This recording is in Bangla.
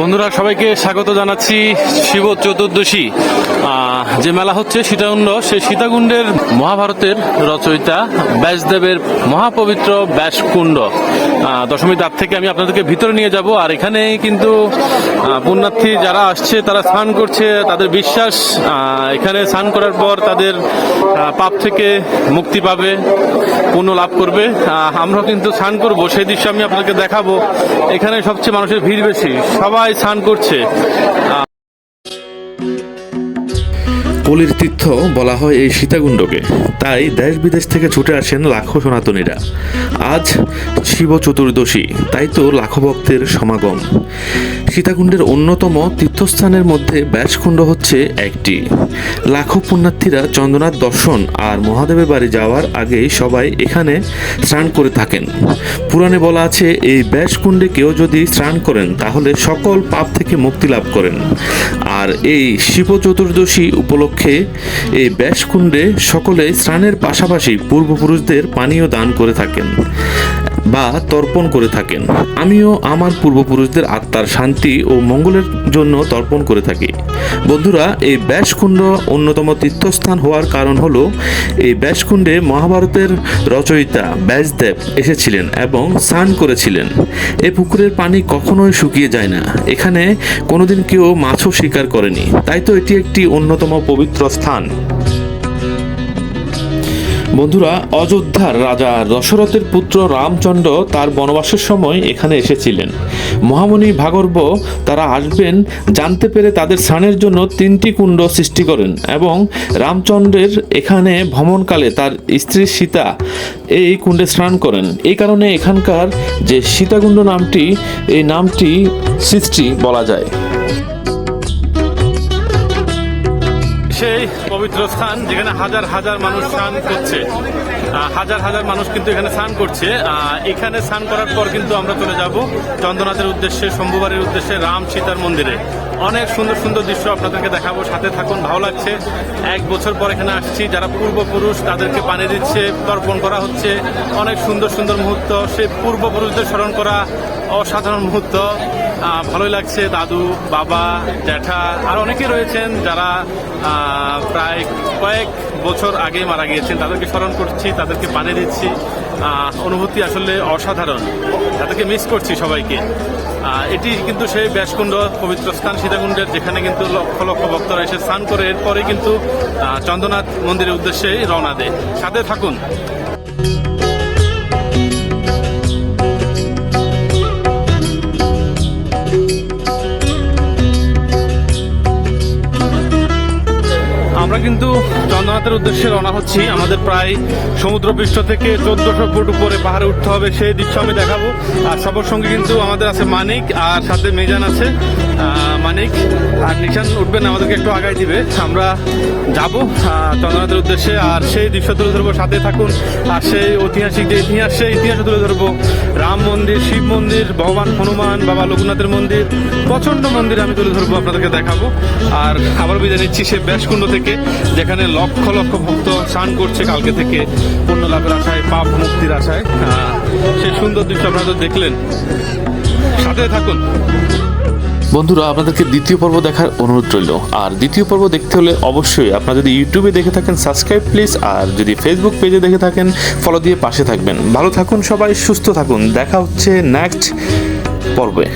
বন্ধুরা সবাইকে স্বাগত জানাচ্ছি শিব চতুর্দশী যে মেলা হচ্ছে সীতাকুণ্ড। সেই সীতাকুণ্ডের মহাভারতের রচয়িতা ব্যাসদেবের মহাপবিত্র ব্যাসকুণ্ড দশমী দ্বার থেকে আমি আপনাদেরকে ভিতরে নিয়ে যাব। আর এখানে কিন্তু পুণ্যার্থী যারা আসছে তারা স্নান করছে। তাদের বিশ্বাস এখানে স্নান করার পর তাদের পাপ থেকে মুক্তি পাবে, পুণ্য লাভ করবে। আমরাও কিন্তু স্নান করবো, সেই দৃশ্য আমি আপনাদেরকে দেখাবো। এখানে সবচেয়ে মানুষের ভিড় বেশি, সবাই স্নান করছে। কলির তীর্থ বলা হয় এই সীতাকুণ্ডকে, তাই দেশ বিদেশ থেকে ছুটে আসেন লাখো সনাতনীরা। আজ শিব চতুর্দশী, তাই তো লাখো ভক্তের সমাগম। সীতাকুণ্ডের অন্যতম তীর্থস্থানের মধ্যে ব্যাসকুণ্ড হচ্ছে একটি। লাখো পুণ্যার্থীরা চন্দ্রনাথ দর্শন আর মহাদেবের বাড়ি যাওয়ার আগেই সবাই এখানে স্নান করে থাকেন। পুরাণে বলা আছে, এই ব্যাসকুণ্ডে কেউ যদি স্নান করেন তাহলে সকল পাপ থেকে মুক্তি লাভ করেন। আর এই শিব চতুর্দশী উপলক্ষে এই ব্যাসকুণ্ডে সকলে স্নানের পাশাপাশি পূর্বপুরুষদের পানীয় দান করে থাকেন বা তর্পণ করে থাকেন। আমিও আমার পূর্বপুরুষদের আত্মার শান্তি ও মঙ্গলের জন্য তর্পণ করে থাকি। বন্ধুরা, এই ব্যাসকুণ্ড অন্যতম তীর্থস্থান হওয়ার কারণ হলো এই ব্যাসকুণ্ডে মহাভারতের রচয়িতা ব্যাসদেব এসেছিলেন এবং স্নান করেছিলেন। এই পুকুরের পানি কখনোই শুকিয়ে যায় না। এখানে কোনোদিন কেউ মাছও শিকার করেনি, তাই তো এটি একটি অন্যতম পবিত্র স্থান। বন্ধুরা, অযোধ্যার রাজা দশরথের পুত্র রামচন্দ্র তার বনবাসের সময় এখানে এসেছিলেন। মহামুনি ভাগর্ব তারা আসবেন জানতে পেরে তাদের স্নানের জন্য 3টি কুণ্ড সৃষ্টি করেন এবং রামচন্দ্রের এখানে ভ্রমণকালে তার স্ত্রী সীতা এই কুণ্ডে স্নান করেন। এই কারণে এখানকার যে সীতাকুণ্ড নামটি, এই নামটি সৃষ্টি বলা যায়। সেই পবিত্র স্থান যেখানে হাজার হাজার মানুষ স্নান করছে, হাজার হাজার মানুষ কিন্তু এখানে স্নান করছে। এখানে স্নান করার পর কিন্তু আমরা চলে যাব চন্দ্রনাথের উদ্দেশ্যে, শম্ভুবাড়ির উদ্দেশ্যে, রাম সীতার মন্দিরে। অনেক সুন্দর সুন্দর দৃশ্য আপনাদেরকে দেখাবো, সাথে থাকুন, ভালো লাগছে। 1 বছর পর এখানে আসছি, যারা পূর্বপুরুষ তাদেরকে পানি দিচ্ছে, তর্পণ করা হচ্ছে। অনেক সুন্দর সুন্দর মুহূর্ত, সেই পূর্বপুরুষদের স্মরণ করা অসাধারণ মুহূর্ত। ভালোই লাগছে। দাদু, বাবা, জ্যাঠা আর অনেকে রয়েছেন যারা প্রায় কয়েক বছর আগে মারা গিয়েছেন, তাদেরকে স্মরণ করছি, তাদেরকে পানি দিচ্ছি। অনুভূতি আসলে অসাধারণ, তাদেরকে মিস করছি সবাইকে। এটি কিন্তু সেই ব্যাসকুণ্ড পবিত্র স্থান সীতাকুণ্ডের, যেখানে কিন্তু লক্ষ লক্ষ ভক্তরা এসে স্নান করে এরপরে কিন্তু চন্দ্রনাথ মন্দিরের উদ্দেশ্যে রওনা দেয়। সাথে থাকুন। আমরা কিন্তু চন্দ্রনাথের উদ্দেশ্যে রওনা হচ্ছি। আমাদের প্রায় সমুদ্রপৃষ্ঠ থেকে 1400 ফুট উপরে পাহাড়ে উঠতে হবে, সেই দৃশ্য আমি দেখাবো। আর সবার সঙ্গে কিন্তু আমাদের আছে মানিক, আর সাথে মেজান আছে। মানিক আর নিশান উঠবেন, আমাদেরকে একটু আগায় দিবে। আমরা যাব চন্দ্রনাথের উদ্দেশ্যে, আর সেই দৃশ্য তুলে ধরবো। সাথে থাকুন। আর সেই ঐতিহাসিক যে ইতিহাস, সেই ইতিহাসও তুলে ধরবো। রাম মন্দির, শিব মন্দির, ভগবান হনুমান, বাবা লোকনাথের মন্দির, প্রচণ্ড মন্দির আমি তুলে ধরবো, আপনাদেরকে দেখাবো। আর আবার বিদায় নিচ্ছি সে ব্যাসকুণ্ড থেকে, যেখানে লক্ষ লক্ষ ভক্ত স্নান করছে কালকে থেকে পুণ্য লাভের আশায়, পাপ মুক্তির আশায়। সেই সুন্দর দৃশ্য আপনারা দেখলেন, সাথে থাকুন। বন্ধুরা, আপনাদেরকে দ্বিতীয় পর্ব দেখার অনুরোধ রইল। আর দ্বিতীয় পর্ব দেখতে হলে অবশ্যই আপনারা যদি ইউটিউবে দেখে থাকেন সাবস্ক্রাইব প্লিজ, আর যদি ফেসবুক পেজে দেখে থাকেন ফলো দিয়ে পাশে থাকবেন। ভালো থাকুন সবাই, সুস্থ থাকুন। দেখা হচ্ছে নেক্সট পর্বে।